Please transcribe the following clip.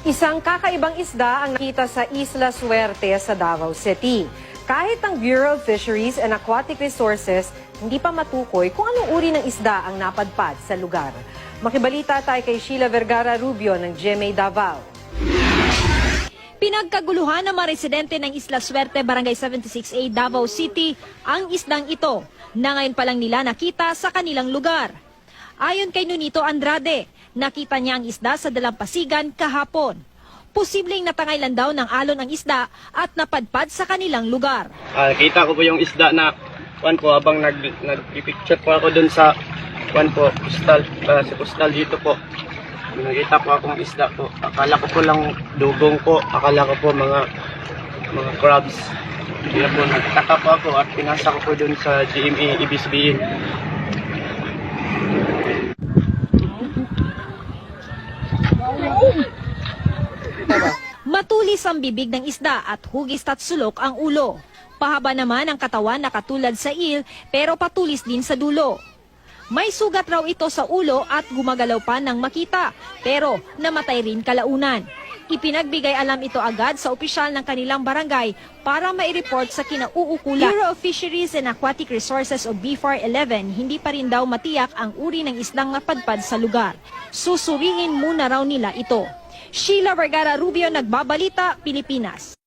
Isang kakaibang isda ang nakita sa Isla Suerte sa Davao City. Kahit ang Bureau of Fisheries and Aquatic Resources, hindi pa matukoy kung anong uri ng isda ang napadpad sa lugar. Makibalita tayo kay Sheila Vergara Rubio ng GMA Davao. Pinagkaguluhan ng mga residente ng Isla Suerte, Barangay 76A, Davao City, ang isdang ito na ngayon pa lang nila nakita sa kanilang lugar. Ayon kay Nunito Andrade, nakita niya ang isda sa Dalampasigan kahapon. Posibleng natangay lang daw ng alon ang isda at napadpad sa kanilang lugar. Nakita ko po yung isda na habang nag-picture po ako dun sa postal dito po. Nakita po akong isda po. Akala ko po lang dugong po. Akala ko po mga crabs. Kaya po nagtaka po ako at pinasa ko po dun sa GMA Ibis Sabihin. Matulis ang bibig ng isda at hugis at sulok ang ulo. Pahaba naman ang katawan na katulad sa eel pero patulis din sa dulo. May sugat raw ito sa ulo at gumagalaw pa nang makita pero namatay rin kalaunan. Ipinagbigay alam ito agad sa opisyal ng kanilang barangay para mai-report sa kinauukulan. Bureau of Fisheries and Aquatic Resources o BFAR 11 hindi pa rin daw matiyak ang uri ng isdang napadpad sa lugar. Susuriin muna raw nila ito. Sheila Vergara Rubio, Nagbabalita, Pilipinas.